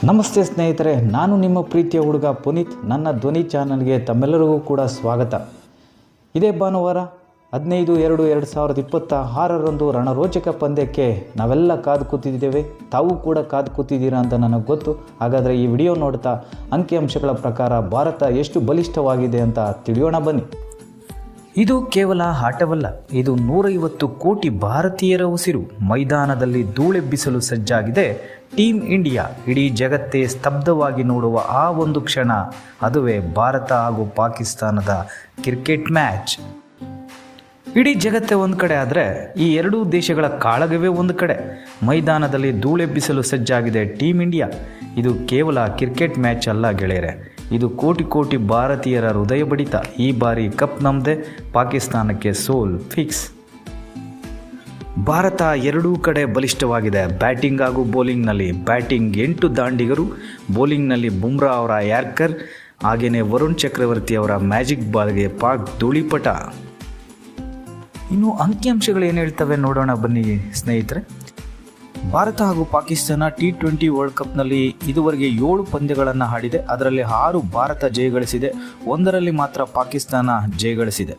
ನಮಸ್ತೆ ಸ್ನೇಹಿತರೆ, ನಾನು ನಿಮ್ಮ ಪ್ರೀತಿಯ ಹುಡುಗ ಪುನೀತ್. ನನ್ನ ಧ್ವನಿ ಚಾನಲ್ಗೆ ತಮ್ಮೆಲ್ಲರಿಗೂ ಕೂಡ ಸ್ವಾಗತ. ಇದೇ ಭಾನುವಾರ 15/2/2026 ರಣರೋಚಕ ಪಂದ್ಯಕ್ಕೆ ನಾವೆಲ್ಲ ಕಾದು ಕೂತಿದ್ದೇವೆ. ತಾವು ಕೂಡ ಕಾದು ಕೂತಿದ್ದೀರಾ ಅಂತ ನನಗೆ ಗೊತ್ತು. ಹಾಗಾದರೆ ಈ ವಿಡಿಯೋ ನೋಡ್ತಾ ಅಂಕಿಅಂಶಗಳ ಪ್ರಕಾರ ಭಾರತ ಎಷ್ಟು ಬಲಿಷ್ಠವಾಗಿದೆ ಅಂತ ತಿಳಿಯೋಣ ಬನ್ನಿ. ಇದು ಕೇವಲ ಆಟವಲ್ಲ, ಇದು 150 ಕೋಟಿ ಭಾರತೀಯರ ಉಸಿರು. ಮೈದಾನದಲ್ಲಿ ಧೂಳೆಬ್ಬಿಸಲು ಸಜ್ಜಾಗಿದೆ ಟೀಮ್ ಇಂಡಿಯಾ. ಇಡೀ ಜಗತ್ತೇ ಸ್ತಬ್ಧವಾಗಿ ನೋಡುವ ಆ ಒಂದು ಕ್ಷಣ, ಅದುವೇ ಭಾರತ ಹಾಗೂ ಪಾಕಿಸ್ತಾನದ ಕ್ರಿಕೆಟ್ ಮ್ಯಾಚ್. ಇಡೀ ಜಗತ್ತೇ ಒಂದು ಕಡೆ ಆದರೆ ಈ ಎರಡೂ ದೇಶಗಳ ಕಾಳಗವೇ ಒಂದು ಕಡೆ. ಮೈದಾನದಲ್ಲಿ ಧೂಳೆಬ್ಬಿಸಲು ಸಜ್ಜಾಗಿದೆ ಟೀಮ್ ಇಂಡಿಯಾ. ಇದು ಕೇವಲ ಕ್ರಿಕೆಟ್ ಮ್ಯಾಚ್ ಅಲ್ಲ ಗೆಳೆಯರೆ, ಇದು ಕೋಟಿ ಕೋಟಿ ಭಾರತೀಯರ ಹೃದಯ ಬಡಿತ. ಈ ಬಾರಿ ಕಪ್ ನಮ್ಮದೇ, ಪಾಕಿಸ್ತಾನಕ್ಕೆ ಸೋಲ್ ಫಿಕ್ಸ್. ಭಾರತ ಎರಡೂ ಕಡೆ ಬಲಿಷ್ಠವಾಗಿದೆ. ಬ್ಯಾಟಿಂಗ್ ಹಾಗೂ ಬೌಲಿಂಗ್ನಲ್ಲಿ. ಬ್ಯಾಟಿಂಗ್ 8 ದಾಂಡಿಗರು, ಬೌಲಿಂಗ್ನಲ್ಲಿ ಬುಮ್ರಾ ಅವರ ಯಾರ್ಕರ್, ಹಾಗೆಯೇ ವರುಣ್ ಚಕ್ರವರ್ತಿ ಅವರ ಮ್ಯಾಜಿಕ್ ಬಾಲ್ಗೆ ಪಾಕ್ ಧೂಳಿಪಟ. ಇನ್ನು ಅಂಕಿಅಂಶಗಳು ಏನು ಹೇಳ್ತವೆ ನೋಡೋಣ ಬನ್ನಿ ಸ್ನೇಹಿತರೆ. ಭಾರತ ಹಾಗೂ ಪಾಕಿಸ್ತಾನ T20 ವರ್ಲ್ಡ್ ಕಪ್ನಲ್ಲಿ ಇದುವರೆಗೆ 7 ಪಂದ್ಯಗಳನ್ನು ಆಡಿದೆ. ಅದರಲ್ಲಿ 6 ಭಾರತ ಜಯಗಳಿಸಿದೆ, 1ರಲ್ಲಿ ಮಾತ್ರ ಪಾಕಿಸ್ತಾನ ಜಯಗಳಿಸಿದೆ.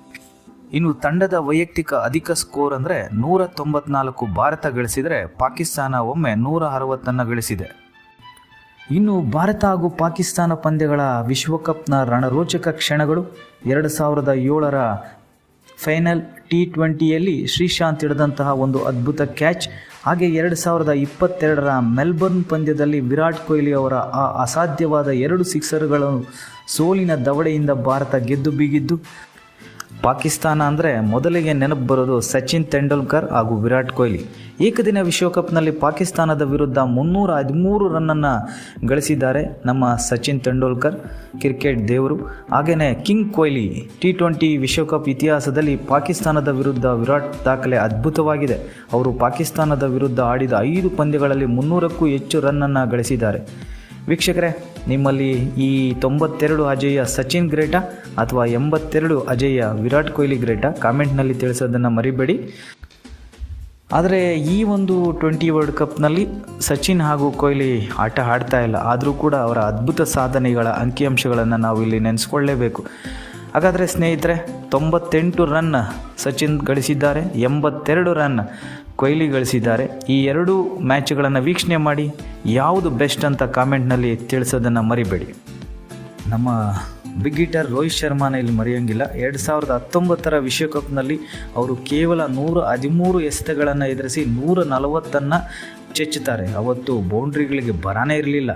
ಇನ್ನು ತಂಡದ ವೈಯಕ್ತಿಕ ಅಧಿಕ ಸ್ಕೋರ್ ಅಂದರೆ 194 ಭಾರತ ಗಳಿಸಿದರೆ ಪಾಕಿಸ್ತಾನ ಒಮ್ಮೆ 160 ಗಳಿಸಿದೆ. ಇನ್ನು ಭಾರತ ಹಾಗೂ ಪಾಕಿಸ್ತಾನ ಪಂದ್ಯಗಳ ವಿಶ್ವಕಪ್ನ ರಣರೋಚಕ ಕ್ಷಣಗಳು. 2007ರ ಫೈನಲ್ T20ಯಲ್ಲಿ ಶ್ರೀಶಾಂತ್ ಹಿಡಿದಂತಹ ಒಂದು ಅದ್ಭುತ ಕ್ಯಾಚ್. ಹಾಗೆ 2022ರ ಮೆಲ್ಬರ್ನ್ ಪಂದ್ಯದಲ್ಲಿ ವಿರಾಟ್ ಕೊಹ್ಲಿ ಅವರ ಆ ಅಸಾಧ್ಯವಾದ 2 ಸಿಕ್ಸರ್ಗಳು ಸೋಲಿನ ದವಡೆಯಿಂದ ಭಾರತ ಗೆದ್ದು ಬೀಗಿದ್ದು. ಪಾಕಿಸ್ತಾನ ಅಂದರೆ ಮೊದಲಿಗೆ ನೆನಪು ಬರೋದು ಸಚಿನ್ ತೆಂಡೂಲ್ಕರ್ ಹಾಗೂ ವಿರಾಟ್ ಕೊಹ್ಲಿ. ಏಕದಿನ ವಿಶ್ವಕಪ್ನಲ್ಲಿ ಪಾಕಿಸ್ತಾನದ ವಿರುದ್ಧ 313 ರನ್ನನ್ನು ಗಳಿಸಿದ್ದಾರೆ ನಮ್ಮ ಸಚಿನ್ ತೆಂಡೂಲ್ಕರ್, ಕ್ರಿಕೆಟ್ ದೇವರು. ಹಾಗೆಯೇ ಕಿಂಗ್ ಕೊಹ್ಲಿ. T20 ವಿಶ್ವಕಪ್ ಇತಿಹಾಸದಲ್ಲಿ ಪಾಕಿಸ್ತಾನದ ವಿರುದ್ಧ ವಿರಾಟ್ ದಾಖಲೆ ಅದ್ಭುತವಾಗಿದೆ. ಅವರು ಪಾಕಿಸ್ತಾನದ ವಿರುದ್ಧ ಆಡಿದ 5 ಪಂದ್ಯಗಳಲ್ಲಿ 300ಕ್ಕೂ ಹೆಚ್ಚು ರನ್ನನ್ನು ಗಳಿಸಿದ್ದಾರೆ. ವೀಕ್ಷಕರೇ, ನಿಮ್ಮಲ್ಲಿ ಈ 92 ಅಜೇಯ ಸಚಿನ್ ಗ್ರೇಟಾ ಅಥವಾ 82 ಅಜೇಯ ವಿರಾಟ್ ಕೊಹ್ಲಿ ಗ್ರೇಟಾ? ಕಾಮೆಂಟ್ನಲ್ಲಿ ತಿಳಿಸೋದನ್ನು ಮರಿಬೇಡಿ. ಆದರೆ ಈ ಒಂದು 20 ವರ್ಲ್ಡ್ ಕಪ್ನಲ್ಲಿ ಸಚಿನ್ ಹಾಗೂ ಕೊಹ್ಲಿ ಆಟ ಆಡ್ತಾ ಇಲ್ಲ. ಆದರೂ ಕೂಡ ಅವರ ಅದ್ಭುತ ಸಾಧನೆಗಳ ಅಂಕಿಅಂಶಗಳನ್ನು ನಾವು ಇಲ್ಲಿ ನೆನೆಸ್ಕೊಳ್ಳೇಬೇಕು. ಹಾಗಾದರೆ ಸ್ನೇಹಿತರೆ, 98 ರನ್ ಸಚಿನ್ ಗಳಿಸಿದ್ದಾರೆ, 82 ರನ್ ಕೊಹ್ಲಿ ಗಳಿಸಿದ್ದಾರೆ. ಈ 2 ಮ್ಯಾಚ್ಗಳನ್ನು ವೀಕ್ಷಣೆ ಮಾಡಿ ಯಾವುದು ಬೆಸ್ಟ್ ಅಂತ ಕಾಮೆಂಟ್ನಲ್ಲಿ ತಿಳಿಸೋದನ್ನು ಮರಿಬೇಡಿ. ನಮ್ಮ ಬಿಗ್ ಹಿಟರ್ ರೋಹಿತ್ ಶರ್ಮಾನ ಇಲ್ಲಿ ಮರೆಯೋಂಗಿಲ್ಲ. 2019ರ ವಿಶ್ವಕಪ್ನಲ್ಲಿ ಅವರು ಕೇವಲ 113 ಎಸೆತಗಳನ್ನು ಎದುರಿಸಿ 140 ಚೆಚ್ಚುತ್ತಾರೆ. ಅವತ್ತು ಬೌಂಡ್ರಿಗಳಿಗೆ ಬರಾನೇ ಇರಲಿಲ್ಲ.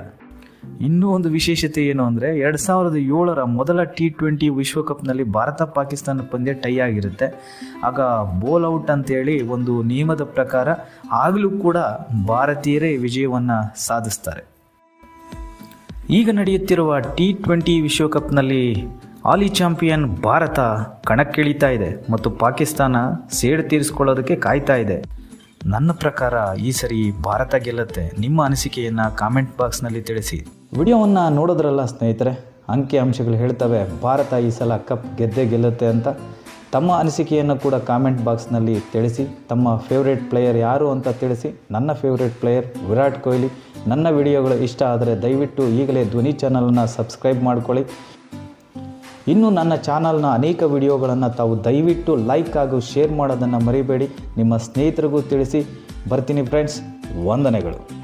ಇನ್ನೂ ಒಂದು ವಿಶೇಷತೆ ಏನು ಅಂದರೆ 2007ರ ಮೊದಲ T20 ವಿಶ್ವಕಪ್ನಲ್ಲಿ ಭಾರತ ಪಾಕಿಸ್ತಾನ ಪಂದ್ಯ ಟೈ ಆಗಿರುತ್ತೆ. ಆಗ ಬೋಲ್ ಔಟ್ ಅಂತೇಳಿ ಒಂದು ನಿಯಮದ ಪ್ರಕಾರ ಆಗಲೂ ಕೂಡ ಭಾರತೀಯರೇ ವಿಜಯವನ್ನು ಸಾಧಿಸ್ತಾರೆ. ಈಗ ನಡೆಯುತ್ತಿರುವ T20 ವಿಶ್ವಕಪ್ನಲ್ಲಿ ಹಾಲಿ ಚಾಂಪಿಯನ್ ಭಾರತ ಕಣಕ್ಕಿಳಿತಾ ಇದೆ ಮತ್ತು ಪಾಕಿಸ್ತಾನ ಸೇಡು ತೀರಿಸಿಕೊಳ್ಳೋದಕ್ಕೆ ಕಾಯ್ತಾ ಇದೆ. ನನ್ನ ಪ್ರಕಾರ ಈ ಸರಿ ಭಾರತ ಗೆಲ್ಲುತ್ತೆ. ನಿಮ್ಮ ಅನಿಸಿಕೆಯನ್ನು ಕಾಮೆಂಟ್ ಬಾಕ್ಸ್ನಲ್ಲಿ ತಿಳಿಸಿ. ವಿಡಿಯೋವನ್ನು ನೋಡೋದ್ರಲ್ಲ ಸ್ನೇಹಿತರೆ, ಅಂಕಿಅಂಶಗಳು ಹೇಳ್ತವೆ ಭಾರತ ಈ ಸಲ ಕಪ್ ಗೆದ್ದೇ ಗೆಲ್ಲುತ್ತೆ ಅಂತ. ತಮ್ಮ ಅನಿಸಿಕೆಯನ್ನು ಕೂಡ ಕಾಮೆಂಟ್ ಬಾಕ್ಸ್ನಲ್ಲಿ ತಿಳಿಸಿ. ತಮ್ಮ ಫೇವ್ರೇಟ್ ಪ್ಲೇಯರ್ ಯಾರು ಅಂತ ತಿಳಿಸಿ. ನನ್ನ ಫೇವ್ರೇಟ್ ಪ್ಲೇಯರ್ ವಿರಾಟ್ ಕೊಹ್ಲಿ. ನನ್ನ ವಿಡಿಯೋಗಳು ಇಷ್ಟ ಆದರೆ ದಯವಿಟ್ಟು ಈಗಲೇ ಧ್ವನಿ ಚಾನಲನ್ನು ಸಬ್ಸ್ಕ್ರೈಬ್ ಮಾಡ್ಕೊಳ್ಳಿ. ಇನ್ನು ನನ್ನ ಚಾನಲ್ನ ಅನೇಕ ವಿಡಿಯೋಗಳನ್ನು ತಾವು ದಯವಿಟ್ಟು ಲೈಕ್ ಹಾಗೂ ಶೇರ್ ಮಾಡೋದನ್ನು ಮರಿಬೇಡಿ. ನಿಮ್ಮ ಸ್ನೇಹಿತರಿಗೂ ತಿಳಿಸಿ. ಬರ್ತೀನಿ ಫ್ರೆಂಡ್ಸ್, ವಂದನೆಗಳು.